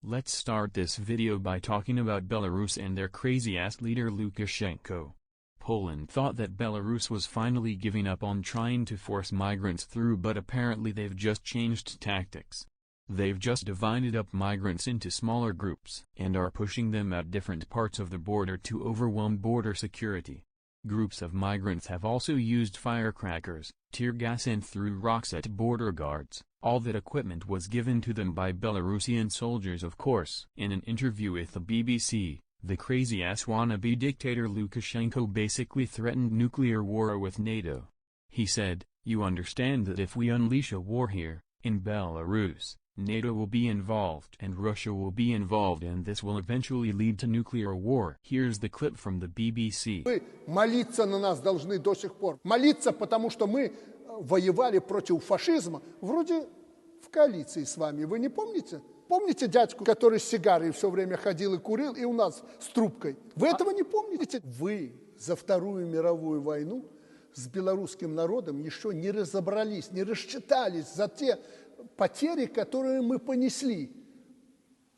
Let's start this video by talking about Belarus and their crazy-ass leader Lukashenko. Poland thought that Belarus was finally giving up on trying to force migrants through, but apparently they've just changed tactics. They've just divided up migrants into smaller groups and are pushing them at different parts of the border to overwhelm border security. Groups of migrants have also used firecrackers, tear gas and threw rocks at border guards. All that equipment was given to them by Belarusian soldiers, of course. In an interview with the BBC, the crazy-ass wannabe dictator Lukashenko basically threatened nuclear war with NATO. He said, "You understand that if we unleash a war here, in Belarus, NATO will be involved and Russia will be involved, and this will eventually lead to nuclear war." Here's the clip from the BBC. Вы молиться на нас должны до сих пор. Молиться, потому что мы воевали против фашизма, вроде в коалиции с вами. Вы не помните? Помните дядьку, который с сигарой все время ходил и курил, и у нас с трубкой? Вы этого не помните? Вы за Вторую мировую войну с белорусским народом еще не разобрались, не рассчитались за те потери, которые мы понесли.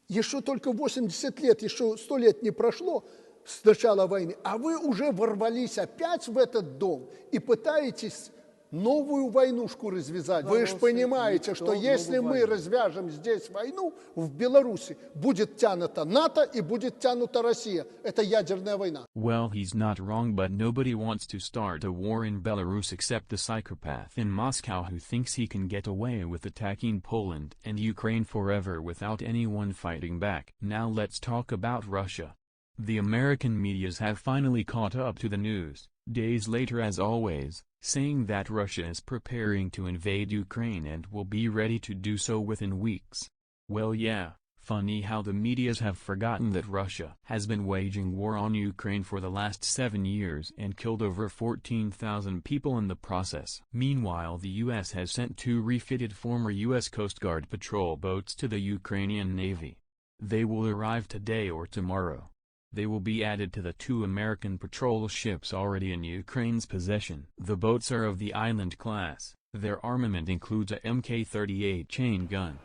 Еще только 80 лет, еще 100 лет не прошло с начала войны, а вы уже ворвались опять в этот дом и пытаетесь новую войнушку развязать. Вы же понимаете, что если мы развяжем здесь войну, в Беларуси, будет тянута НАТО и будет тянута Россия. Это ядерная война. Well, he's not wrong, but nobody wants to start a war in Belarus except the psychopath in Moscow who thinks he can get away with attacking Poland and Ukraine forever without anyone fighting back. Now let's talk about Russia. The American medias have finally caught up to the news, days later as always, saying that Russia is preparing to invade Ukraine and will be ready to do so within weeks. Well, yeah, funny how the medias have forgotten that Russia has been waging war on Ukraine for the last 7 years and killed over 14,000 people in the process. Meanwhile, the U.S. has sent 2 refitted former U.S. Coast Guard patrol boats to the Ukrainian Navy. They will arrive today or tomorrow. They will be added to the 2 American patrol ships already in Ukraine's possession. The boats are of the Island class. Their armament includes a Mk-38 chain gun.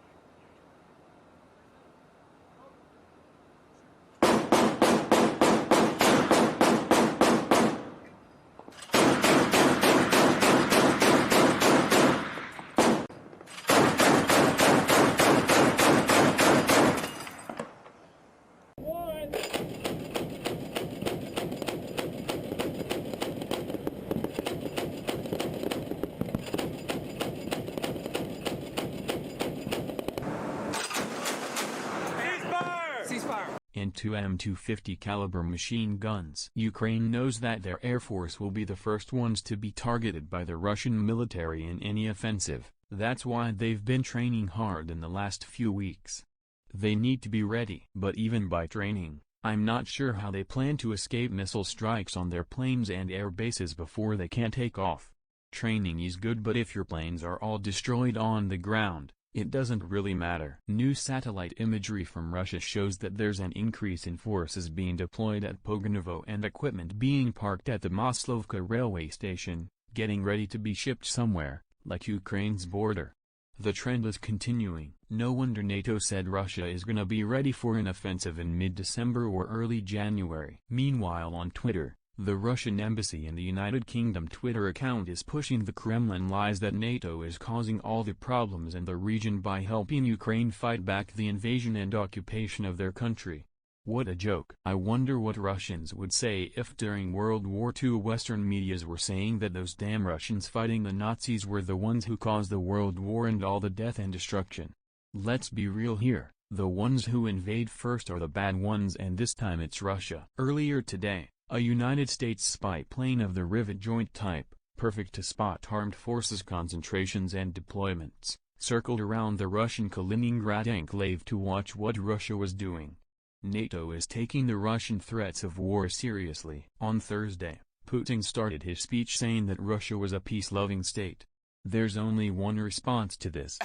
And 2 M250 caliber machine guns. Ukraine knows that their air force will be the first ones to be targeted by the Russian military in any offensive. That's why they've been training hard in the last few weeks. They need to be ready. But even by training, I'm not sure how they plan to escape missile strikes on their planes and air bases before they can take off. Training is good, but if your planes are all destroyed on the ground, it doesn't really matter. New satellite imagery from Russia shows that there's an increase in forces being deployed at Poganovo and equipment being parked at the Maslovka railway station, getting ready to be shipped somewhere, like Ukraine's border. The trend is continuing. No wonder NATO said Russia is gonna be ready for an offensive in mid-December or early January. Meanwhile, on Twitter, the Russian embassy in the United Kingdom Twitter account is pushing the Kremlin lies that NATO is causing all the problems in the region by helping Ukraine fight back the invasion and occupation of their country. What a joke. I wonder what Russians would say if during World War II Western medias were saying that those damn Russians fighting the Nazis were the ones who caused the World War and all the death and destruction. Let's be real here, the ones who invade first are the bad ones, and this time it's Russia. Earlier today, a United States spy plane of the Rivet Joint type, perfect to spot armed forces concentrations and deployments, circled around the Russian Kaliningrad enclave to watch what Russia was doing. NATO is taking the Russian threats of war seriously. On Thursday, Putin started his speech saying that Russia was a peace-loving state. There's only one response to this.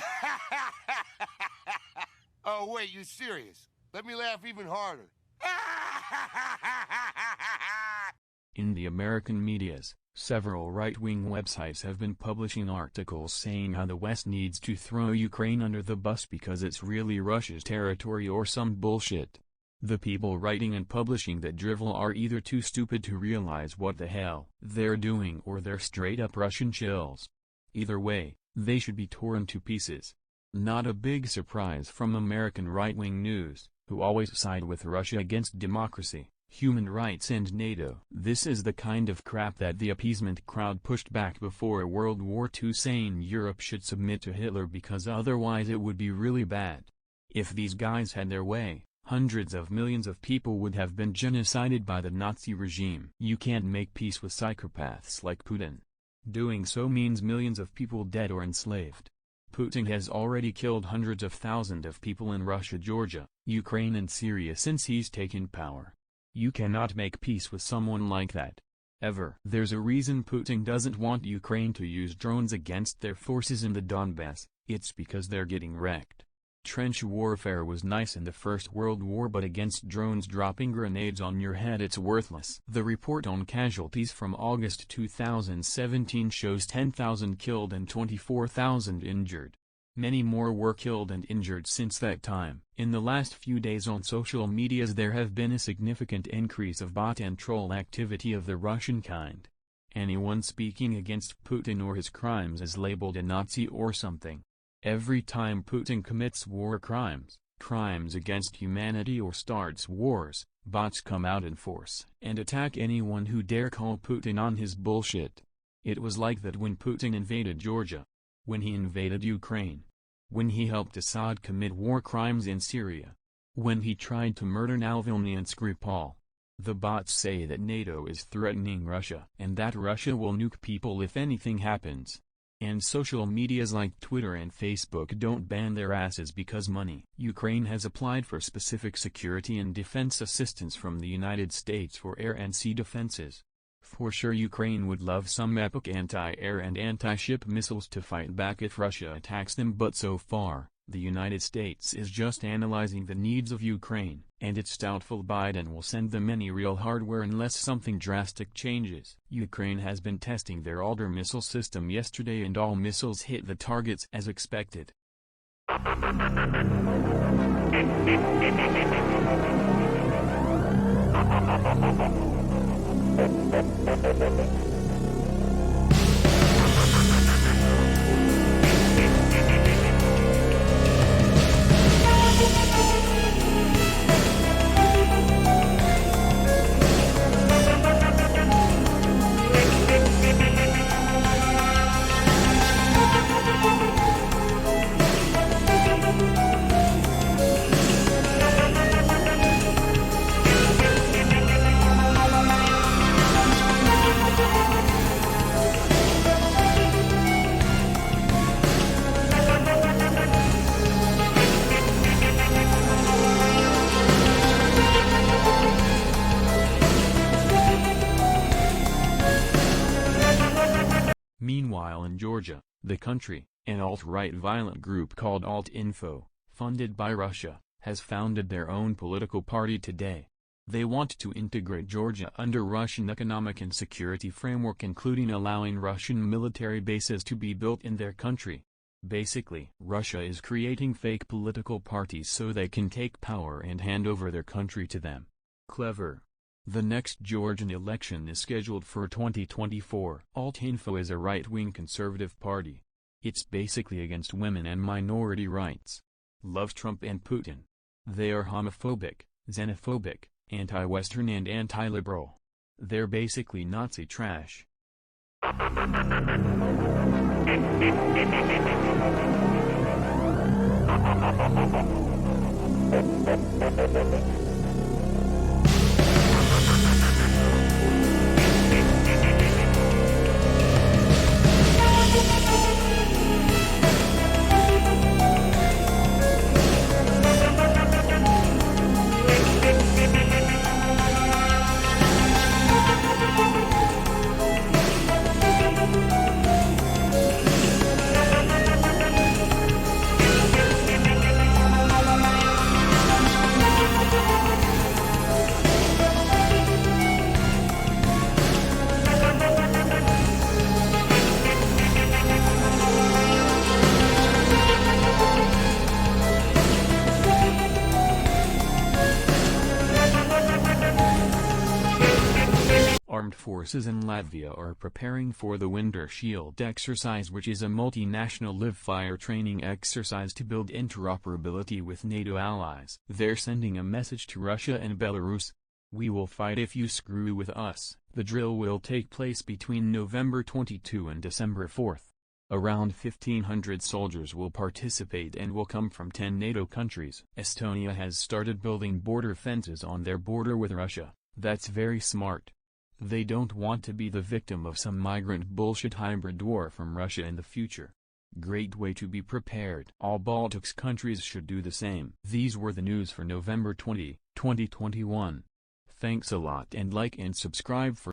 Oh wait, you serious? Let me laugh even harder. In the American medias, Several right-wing websites have been publishing articles saying how the West needs to throw Ukraine under the bus because it's really Russia's territory or some bullshit. The people writing and publishing that drivel are either too stupid to realize what the hell they're doing or they're straight-up Russian chills. Either way, they should be torn to pieces. Not a big surprise from American right-wing news, who always side with Russia against democracy, human rights and NATO. This is the kind of crap that the appeasement crowd pushed back before World War II, saying Europe should submit to Hitler because otherwise it would be really bad. If these guys had their way, hundreds of millions of people would have been genocided by the Nazi regime. You can't make peace with psychopaths like Putin. Doing so means millions of people dead or enslaved. Putin has already killed hundreds of thousands of people in Russia, Georgia, Ukraine and Syria since he's taken power. You cannot make peace with someone like that. Ever. There's a reason Putin doesn't want Ukraine to use drones against their forces in the Donbass. It's because they're getting wrecked. Trench warfare was nice in the First World War, but against drones dropping grenades on your head it's worthless. The report on casualties from August 2017 shows 10,000 killed and 24,000 injured. Many more were killed and injured since that time. In the last few days on social medias there have been a significant increase of bot and troll activity of the Russian kind. Anyone speaking against Putin or his crimes is labeled a Nazi or something. Every time Putin commits war crimes, crimes against humanity or starts wars, bots come out in force and attack anyone who dare call Putin on his bullshit. It was like that when Putin invaded Georgia, when he invaded Ukraine, when he helped Assad commit war crimes in Syria, when he tried to murder Navalny and Skripal. The bots say that NATO is threatening Russia and that Russia will nuke people if anything happens. And social medias like Twitter and Facebook don't ban their asses because money. Ukraine has applied for specific security and defense assistance from the United States for air and sea defenses. For sure Ukraine would love some epic anti-air and anti-ship missiles to fight back if Russia attacks them, but so far, the United States is just analyzing the needs of Ukraine, and it's doubtful Biden will send them any real hardware unless something drastic changes. Ukraine has been testing their Alder missile system yesterday and all missiles hit the targets as expected. Meanwhile in Georgia, the country, an alt-right violent group called Alt-Info, funded by Russia, has founded their own political party today. They want to integrate Georgia under Russian economic and security framework, including allowing Russian military bases to be built in their country. Basically, Russia is creating fake political parties so they can take power and hand over their country to them. Clever. The next Georgian election is scheduled for 2024. Alt-Info is a right-wing conservative party. It's basically against women and minority rights. Loves Trump and Putin. They are homophobic, xenophobic, anti-Western and anti-liberal. They're basically Nazi trash. armed forces in Latvia are preparing for the Winter Shield exercise, which is a multinational live-fire training exercise to build interoperability with NATO allies. They're sending a message to Russia and Belarus. We will fight if you screw with us. The drill will take place between November 22 and December 4. Around 1,500 soldiers will participate and will come from 10 NATO countries. Estonia has started building border fences on their border with Russia. That's very smart. They don't want to be the victim of some migrant bullshit hybrid war from Russia in the future. Great way to be prepared. All Baltics countries should do the same. These were the news for November 20, 2021. Thanks a lot, and like and subscribe for